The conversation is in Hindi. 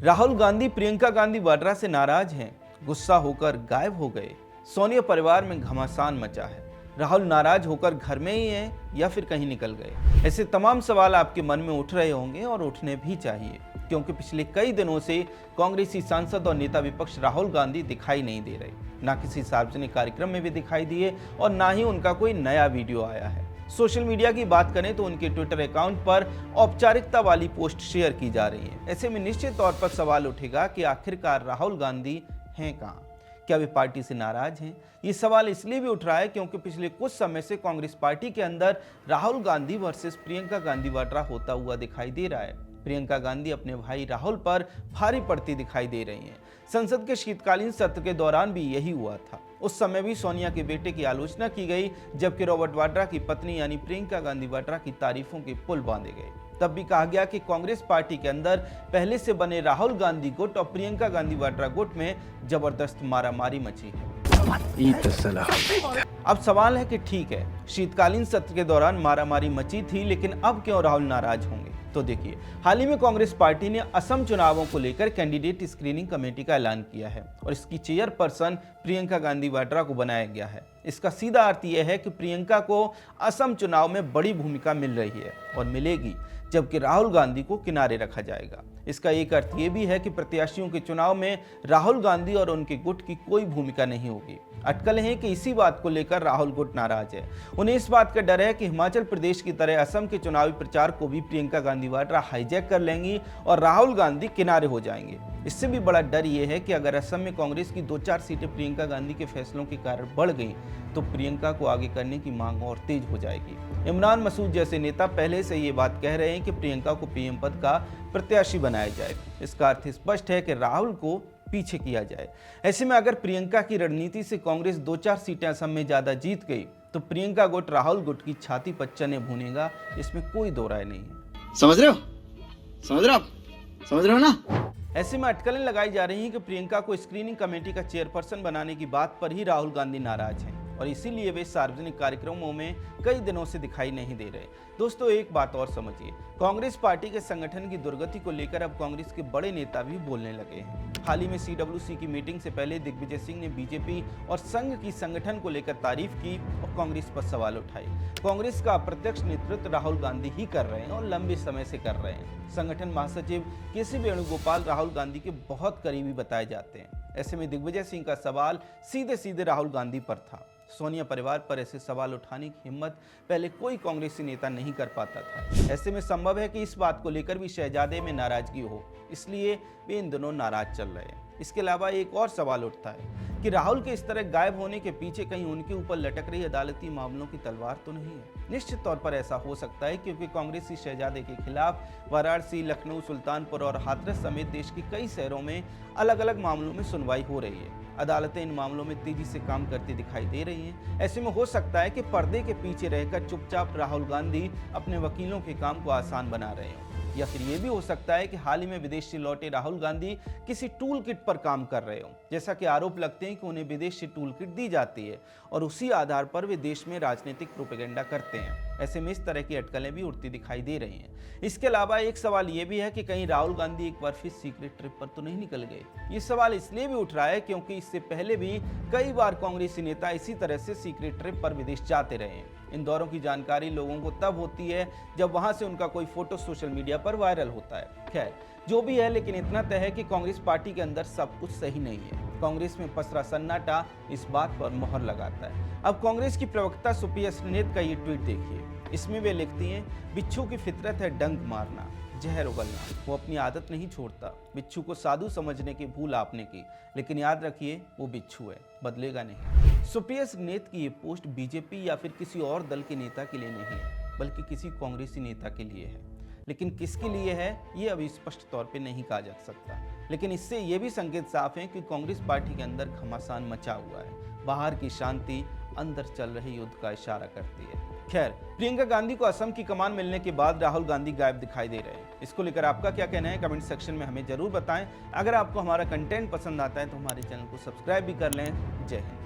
राहुल गांधी प्रियंका गांधी वाड्रा से नाराज हैं, गुस्सा होकर गायब हो गए। सोनिया परिवार में घमासान मचा है। राहुल नाराज होकर घर में ही हैं या फिर कहीं निकल गए। ऐसे तमाम सवाल आपके मन में उठ रहे होंगे और उठने भी चाहिए, क्योंकि पिछले कई दिनों से कांग्रेसी सांसद और नेता विपक्ष राहुल गांधी दिखाई नहीं दे रहे। ना किसी सार्वजनिक कार्यक्रम में भी दिखाई दिए और ना ही उनका कोई नया वीडियो आया है। सोशल मीडिया की बात करें तो उनके ट्विटर अकाउंट पर औपचारिकता वाली पोस्ट शेयर की जा रही है। ऐसे में निश्चित तौर पर सवाल उठेगा कि आखिरकार राहुल गांधी हैं कहां? क्या वे पार्टी से नाराज हैं? ये सवाल इसलिए भी उठ रहा है क्योंकि पिछले कुछ समय से कांग्रेस पार्टी के अंदर राहुल गांधी वर्सेस प्रियंका गांधी वाड्रा होता हुआ दिखाई दे रहा है। प्रियंका गांधी अपने भाई राहुल पर भारी पड़ती दिखाई दे रही हैं। संसद के शीतकालीन सत्र के दौरान भी यही हुआ था। उस समय भी सोनिया के बेटे की आलोचना की गई, जबकि रॉबर्ट वाड्रा की पत्नी यानी प्रियंका गांधी वाड्रा की तारीफों के पुल बांधे गए। तब भी कहा गया कि कांग्रेस पार्टी के अंदर पहले से बने राहुल गांधी गुट और प्रियंका गांधी वाड्रा गुट में जबरदस्त मारामारी मची है। अब सवाल है कि ठीक है, शीतकालीन सत्र के दौरान मारामारी मची थी, लेकिन अब क्यों राहुल नाराज होंगे? तो देखिए, हाल ही में कांग्रेस पार्टी ने असम चुनावों को लेकर कैंडिडेट स्क्रीनिंग कमेटी का ऐलान किया है और इसकी चेयरपर्सन प्रियंका गांधी वाड्रा को बनाया गया है। इसका सीधा अर्थ यह है कि प्रियंका को असम चुनाव में बड़ी भूमिका मिल रही है और मिलेगी, जबकि राहुल गांधी को किनारे रखा जाएगा। इसका एक अर्थ ये भी है कि प्रत्याशियों के चुनाव में राहुल गांधी और उनके गुट की कोई भूमिका नहीं होगी। अटकलें हैं कि इसी बात को लेकर राहुल गुट नाराज है। उन्हें इस बात का डर है कि हिमाचल प्रदेश की तरह असम के चुनावी प्रचार को भी प्रियंका गांधी वाड्रा हाईजैक कर लेंगी और राहुल गांधी किनारे हो जाएंगे। इससे भी बड़ा डर यह है कि अगर असम में कांग्रेस की 2-4 सीटें प्रियंका गांधी के फैसलों के कारण बढ़ गई तो प्रियंका को आगे करने की मांग और तेज हो जाएगी। इमरान मसूद जैसे नेता पहले से ये बात कह रहे हैं कि प्रियंका को पीएम पद का प्रत्याशी बनाया जाए। इसका अर्थ स्पष्ट है कि राहुल को पीछे किया जाए। ऐसे में अगर प्रियंका की रणनीति से कांग्रेस 2-4 सीटें असम में ज्यादा जीत गई तो प्रियंका गुट राहुल गुट की छाती पर चने भूनेगा, इसमें कोई दो राय नहीं है। समझ रहे हो ना? ऐसे में अटकलें लगाई जा रही हैं कि प्रियंका को स्क्रीनिंग कमेटी का चेयरपर्सन बनाने की बात पर ही राहुल गांधी नाराज हैं और इसीलिए वे सार्वजनिक कार्यक्रमों में कई दिनों से दिखाई नहीं दे रहे। दोस्तों, एक बात और समझिए, कांग्रेस पार्टी के संगठन की दुर्गति को लेकर अब कांग्रेस के बड़े नेता भी बोलने लगे हैं। हाल ही में CWC की मीटिंग से पहले दिग्विजय सिंह ने बीजेपी और संघ की संगठन को लेकर तारीफ की और कांग्रेस पर सवाल उठाए। कांग्रेस का अप्रत्यक्ष नेतृत्व राहुल गांधी ही कर रहे हैं और लंबे समय से कर रहे हैं। संगठन महासचिव KC वेणुगोपाल राहुल गांधी के बहुत करीबी बताए जाते हैं। ऐसे में दिग्विजय सिंह का सवाल सीधे सीधे राहुल गांधी पर था। सोनिया परिवार पर ऐसे सवाल उठाने की हिम्मत पहले कोई कांग्रेसी नेता नहीं कर पाता था। ऐसे में संभव है कि इस बात को लेकर भी शहजादे में नाराजगी हो, इसलिए वे इन दोनों नाराज चल रहे हैं। इसके अलावा एक और सवाल उठता है कि राहुल के इस तरह गायब होने के पीछे कहीं उनके ऊपर लटक रही अदालती मामलों की तलवार तो नहीं है। निश्चित तौर पर ऐसा हो सकता है, क्योंकि कांग्रेसी शहजादे के खिलाफ वाराणसी, लखनऊ, सुल्तानपुर और हाथरस समेत देश के कई शहरों में अलग अलग मामलों में सुनवाई हो रही है। अदालतें इन मामलों में तेजी से काम करती दिखाई दे रही हैं। ऐसे में हो सकता है कि पर्दे के पीछे रहकर चुपचाप राहुल गांधी अपने वकीलों के काम को आसान बना रहे हों, या फिर ये भी हो सकता है कि हाल ही में विदेश से लौटे राहुल गांधी किसी टूल किट पर काम कर रहे हों। जैसा कि आरोप लगते हैं कि उन्हें विदेश से टूल किट दी जाती है और उसी आधार पर वे देश में राजनीतिक प्रोपेगेंडा करते हैं। ऐसे में इस तरह की अटकलें भी उठती दिखाई दे रही हैं। इसके अलावा एक सवाल ये भी है कि कहीं राहुल गांधी एक बार फिर सीक्रेट ट्रिप पर तो नहीं निकल गए। ये सवाल इसलिए भी उठ रहा है क्योंकि इससे पहले भी कई बार कांग्रेसी नेता इसी तरह से सीक्रेट ट्रिप पर विदेश जाते रहे हैं। इन दौरों की जानकारी लोगों को तब होती है जब वहां से उनका कोई फोटो सोशल मीडिया पर वायरल होता है। खैर, जो भी है, लेकिन इतना तय है कि कांग्रेस पार्टी के अंदर सब कुछ सही नहीं है। कांग्रेस में पसरा सन्नाटा इस बात पर मोहर लगाता है। अब कांग्रेस की प्रवक्ता सुप्रिया श्रीनेत का ये ट्वीट देखिए। इसमें वे लिखती हैं, बिच्छू की फितरत है डंक मारना, जहर उगलना। वो अपनी आदत नहीं छोड़ता। बिच्छू को साधु समझने की भूल आपने की, लेकिन याद रखिए वो बिच्छू है, बदलेगा नहीं। सुप्रिया श्रीनेत की ये पोस्ट बीजेपी या फिर किसी और दल के नेता के लिए नहीं है, बल्कि किसी कांग्रेसी नेता के लिए है। लेकिन किसके लिए है ये अभी स्पष्ट तौर पे नहीं कहा जा सकता, लेकिन इससे ये भी संकेत साफ है कि कांग्रेस पार्टी के अंदर घमासान मचा हुआ है। बाहर की शांति अंदर चल रहे युद्ध का इशारा करती है। खैर, प्रियंका गांधी को असम की कमान मिलने के बाद राहुल गांधी गायब दिखाई दे रहे हैं। इसको लेकर आपका क्या कहना है कमेंट सेक्शन में हमें जरूर बताएं। अगर आपको हमारा कंटेंट पसंद आता है तो हमारे चैनल को सब्सक्राइब भी कर लें। जय हिंद।